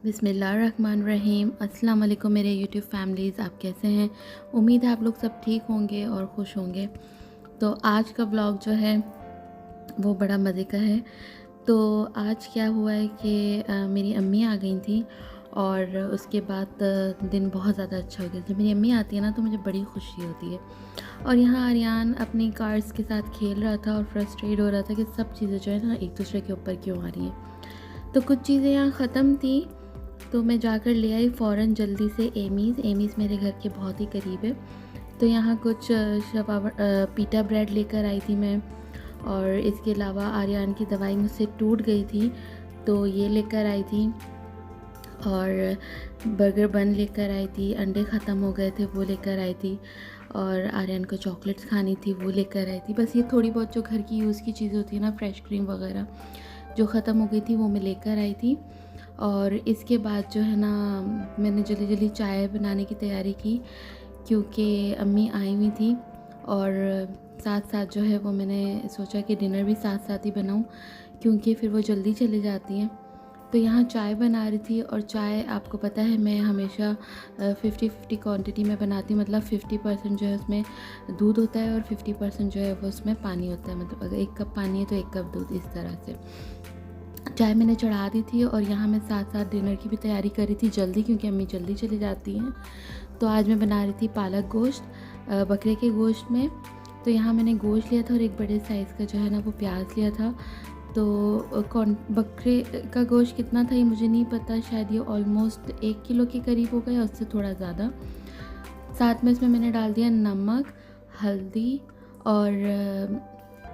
बिस्मिल्लाहिर्रहमानिर्रहीम। अस्सलाम वालेकुम मेरे यूट्यूब फैमिलीज़, आप कैसे हैं? उम्मीद है आप लोग सब ठीक होंगे और खुश होंगे। तो आज का व्लॉग जो है वो बड़ा मज़े का है। तो आज क्या हुआ है कि मेरी अम्मी आ गई थी और उसके बाद दिन बहुत ज़्यादा अच्छा हो गया। जब मेरी अम्मी आती है ना तो मुझे बड़ी खुशी होती है। और यहाँ आर्यान अपनी कार्ड्स के साथ खेल रहा था और फ्रस्ट्रेट हो रहा था कि सब चीज़ें जो है ना एक दूसरे के ऊपर क्यों आ रही हैं। तो कुछ चीज़ें यहाँ ख़त्म थी तो मैं जाकर ले आई फ़ौरन जल्दी से एमीज़ मेरे घर के बहुत ही करीब है। तो यहाँ कुछ पीटा ब्रेड लेकर आई थी मैं, और इसके अलावा आर्यन की दवाई मुझसे टूट गई थी तो ये लेकर आई थी, और बर्गर बन लेकर आई थी, अंडे ख़त्म हो गए थे वो लेकर आई थी, और आर्यन को चॉकलेट्स खानी थी वो लेकर आई थी। बस ये थोड़ी बहुत जो घर की यूज़ की चीज़ें होती है ना, फ्रेश क्रीम वगैरह जो ख़त्म हो गई थी वो मैं लेकर आई थी। और इसके बाद जो है ना मैंने जल्दी जल्दी चाय बनाने की तैयारी की क्योंकि अम्मी आई हुई थी, और साथ साथ जो है वो मैंने सोचा कि डिनर भी साथ साथ ही बनाऊं क्योंकि फिर वो जल्दी चले जाती हैं। तो यहाँ चाय बना रही थी, और चाय आपको पता है मैं हमेशा 50-50 क्वांटिटी में बनाती हूँ। मतलब 50% जो है उसमें दूध होता है और 50% जो है वो उसमें पानी होता है। मतलब अगर 1 कप पानी है तो 1 कप दूध, इस तरह से चाय मैंने चढ़ा दी थी। और यहाँ मैं साथ साथ डिनर की भी तैयारी कर रही थी जल्दी, क्योंकि अम्मी जल्दी चली जाती हैं। तो आज मैं बना रही थी पालक गोश्त बकरे के गोश्त में। तो यहाँ मैंने गोश्त लिया था और एक बड़े साइज़ का जो है ना वो प्याज लिया था। तो कौन बकरे का गोश्त कितना था ये मुझे नहीं पता, शायद ये ऑलमोस्ट 1 किलो के करीब हो गया, उससे थोड़ा ज़्यादा। साथ में इसमें मैंने डाल दिया नमक, हल्दी, और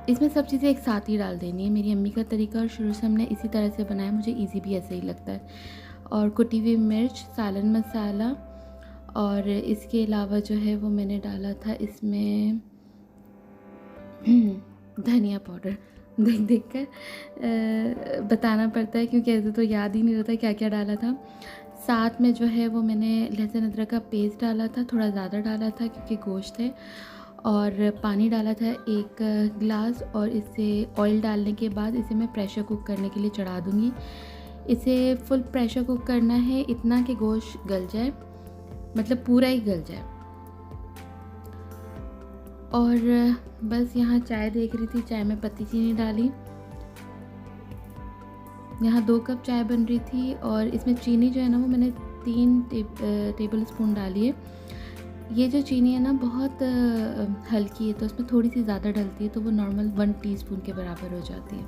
इसमें सब चीज़ें एक साथ ही डाल देनी है। मेरी अम्मी का तरीका और शुरू से हमने इसी तरह से बनाया, मुझे इजी भी ऐसे ही लगता है। और कुटी हुई मिर्च, सालन मसाला, और इसके अलावा जो है वो मैंने डाला था इसमें धनिया पाउडर। देख कर बताना पड़ता है क्योंकि ऐसे तो याद ही नहीं रहता क्या क्या डाला था। साथ में जो है वो मैंने लहसुन अदरक का पेस्ट डाला था, थोड़ा ज़्यादा डाला था क्योंकि गोश्त है। और पानी डाला था 1 गिलास, और इसे ऑयल डालने के बाद इसे मैं प्रेशर कुक करने के लिए चढ़ा दूँगी। इसे फुल प्रेशर कुक करना है, इतना कि गोश्त गल जाए, मतलब पूरा ही गल जाए। और बस यहाँ चाय देख रही थी, चाय में पत्ती चीनी डाली। यहाँ 2 कप चाय बन रही थी, और इसमें चीनी जो है ना वो मैंने 3 टेबल स्पून डाली है। ये जो चीनी है ना बहुत हल्की है, तो उसमें थोड़ी सी ज़्यादा डलती है तो वो नॉर्मल 1 टीस्पून के बराबर हो जाती है।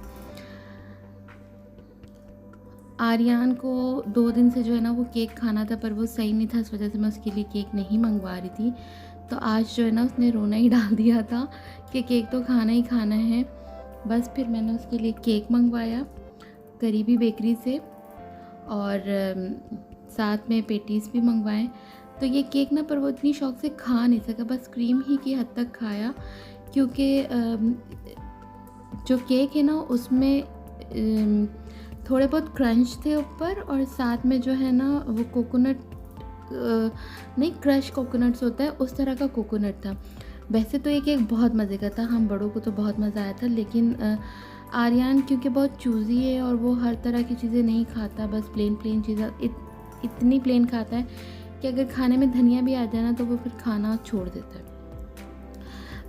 आर्यन को 2 दिन से जो है ना वो केक खाना था, पर वो सही नहीं था, इस वजह से मैं उसके लिए केक नहीं मंगवा रही थी। तो आज जो है ना उसने रोना ही डाल दिया था कि केक तो खाना ही खाना है। बस फिर मैंने उसके लिए केक मंगवाया करीबी बेकरी से, और साथ में पेटीज़ भी मंगवाए। तो ये केक ना पर वो इतनी शौक से खा नहीं सका, बस क्रीम ही की हद तक खाया, क्योंकि जो केक है ना उसमें थोड़े बहुत क्रंच थे ऊपर, और साथ में जो है ना वो कोकोनट नहीं, क्रश कोकोनट्स होता है उस तरह का कोकोनट था। वैसे तो ये केक बहुत मज़े का था, हम बड़ों को तो बहुत मज़ा आया था, लेकिन आर्यन क्योंकि बहुत चूज़ी है और वो हर तरह की चीज़ें नहीं खाता, बस प्लेन चीज़ें इतनी प्लेन खाता है कि अगर खाने में धनिया भी आ जाए ना तो वो फिर खाना छोड़ देता है।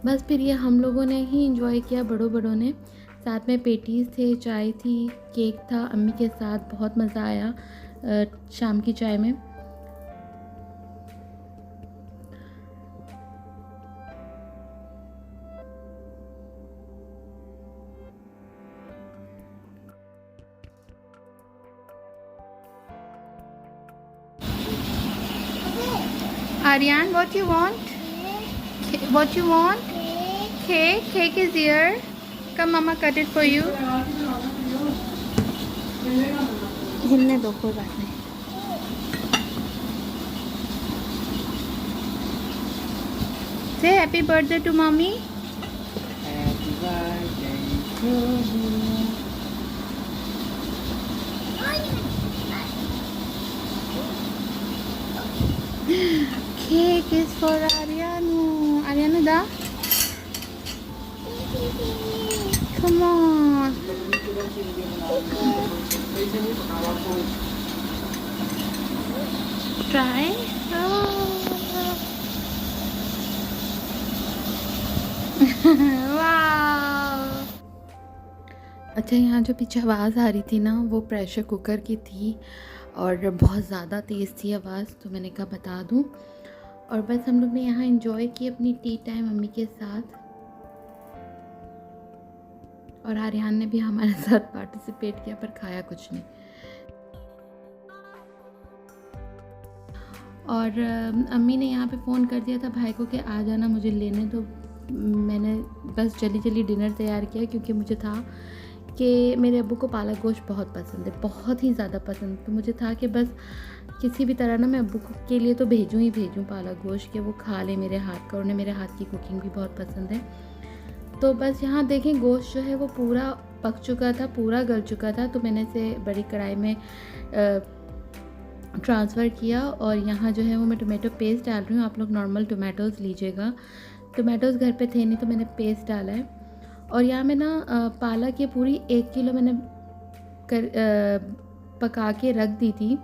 बस फिर ये हम लोगों ने ही इंजॉय किया, बड़ों ने। साथ में पेटीज़ थे, चाय थी, केक था, अम्मी के साथ बहुत मज़ा आया शाम की चाय में। Aryan, what you want? What you want? Cake. Cake is here. Come, Mama, cut it for you. हिलने दो, कोई बात नहीं। Say happy birthday to mommy. Happy birthday to you. Cake is for Aryanu. Aryanu, da. Come on. Try. वाह। अच्छा, यहाँ जो पीछे आवाज़ आ रही थी ना, वो प्रेशर कुकर की थी और बहुत ज़्यादा तेज़ थी आवाज़, तो मैंने कहा बता दूँ। और बस हम लोग ने यहाँ एंजॉय की अपनी टी टाइम मम्मी के साथ, और आर्यन ने भी हमारे साथ पार्टिसिपेट किया, पर खाया कुछ नहीं। और अम्मी ने यहाँ पे फ़ोन कर दिया था भाई को कि आ जाना मुझे लेने, तो मैंने बस जल्दी जल्दी डिनर तैयार किया, क्योंकि मुझे था कि मेरे अब्बू को पालक गोश्त बहुत पसंद है, बहुत ही ज़्यादा पसंद। तो मुझे था कि बस किसी भी तरह ना मैं अब्बू के लिए तो भेजूँ ही भेजूँ पालक गोश्त, कि वो खा ले मेरे हाथ का। उन्हें मेरे हाथ की कुकिंग भी बहुत पसंद है। तो बस यहाँ देखें, गोश्त जो है वो पूरा पक चुका था, पूरा गल चुका था। तो मैंने इसे बड़ी कढ़ाई में ट्रांसफ़र किया, और यहाँ जो है वो मैं टोमेटो पेस्ट डाल रही हूँ। आप लोग नॉर्मल टोमेटोज़ लीजिएगा, टोमेटोज़ घर पे थे नहीं तो मैंने पेस्ट डाला है। और यहाँ मैं ना पालक ये पूरी 1 किलो मैंने पका के रख दी थी।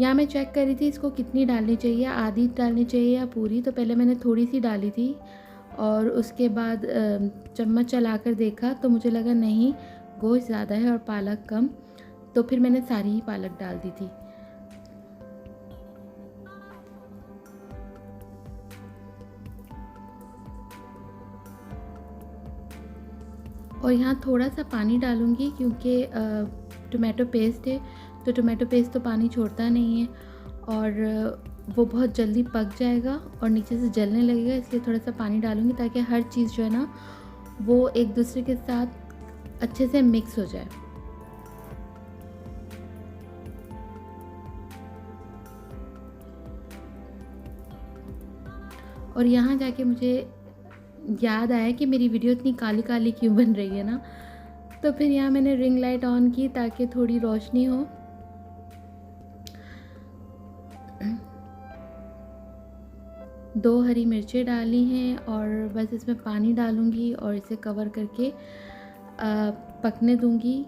यहाँ मैं चेक कर रही थी इसको कितनी डालनी चाहिए, आधी डालनी चाहिए या पूरी। तो पहले मैंने थोड़ी सी डाली थी, और उसके बाद चम्मच चलाकर देखा तो मुझे लगा नहीं, गोश्त ज़्यादा है और पालक कम, तो फिर मैंने सारी ही पालक डाल दी थी। और यहाँ थोड़ा सा पानी डालूँगी, क्योंकि टोमेटो पेस्ट है, तो टोमेटो पेस्ट तो पानी छोड़ता नहीं है, और वो बहुत जल्दी पक जाएगा और नीचे से जलने लगेगा, इसलिए थोड़ा सा पानी डालूँगी ताकि हर चीज़ जो है ना वो एक दूसरे के साथ अच्छे से मिक्स हो जाए। और यहाँ जाके मुझे याद आया कि मेरी वीडियो इतनी काली काली क्यों बन रही है ना, तो फिर यहाँ मैंने रिंग लाइट ऑन की ताकि थोड़ी रोशनी हो। दो हरी मिर्चें डाली हैं, और बस इसमें पानी डालूँगी और इसे कवर करके पकने दूँगी।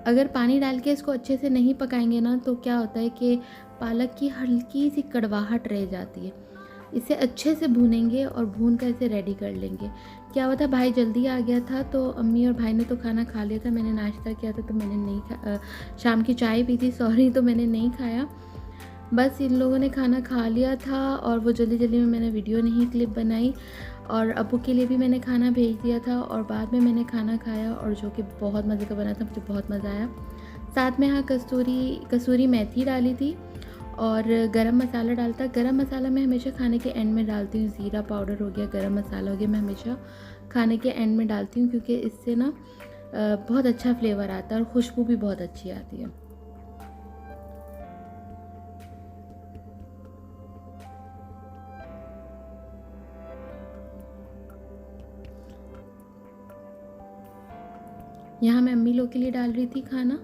अगर पानी डाल के इसको अच्छे से नहीं पकाएंगे ना, तो क्या होता है कि पालक की हल्की सी कड़वाहट रह जाती है। इसे अच्छे से भूनेंगे और भून कर इसे रेडी कर लेंगे। क्या हुआ था, भाई जल्दी आ गया था, तो अम्मी और भाई ने तो खाना खा लिया था, मैंने नाश्ता किया था तो मैंने नहीं शाम की चाय पी थी, सॉरी, तो मैंने नहीं खाया। बस इन लोगों ने खाना खा लिया था, और वो जल्दी जल्दी में मैंने वीडियो नहीं क्लिप बनाई, और अब्बू के लिए भी मैंने खाना भेज दिया था, और बाद में मैंने खाना खाया, और जो कि बहुत मज़े का बना था, मुझे बहुत मज़ा आया। साथ में यहाँ कसूरी मेथी डाली थी, और गरम मसाला डालता। गरम मसाला मैं हमेशा खाने के एंड में डालती हूँ, ज़ीरा पाउडर हो गया, गरम मसाला हो गया, मैं हमेशा खाने के एंड में डालती हूँ, क्योंकि इससे ना बहुत अच्छा फ्लेवर आता है और खुशबू भी बहुत अच्छी आती है। यहाँ मैं अम्मी लोग के लिए डाल रही थी खाना,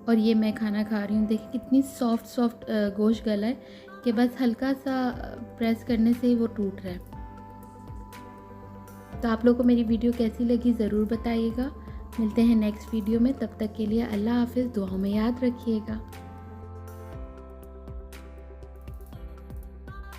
और ये मैं खाना खा रही हूँ। देखिए कितनी सॉफ्ट गोश्त गला है कि बस हल्का सा प्रेस करने से ही वो टूट रहा है। तो आप लोगों को मेरी वीडियो कैसी लगी ज़रूर बताइएगा। मिलते हैं नेक्स्ट वीडियो में, तब तक के लिए अल्लाह हाफ़िज़, दुआओं में याद रखिएगा।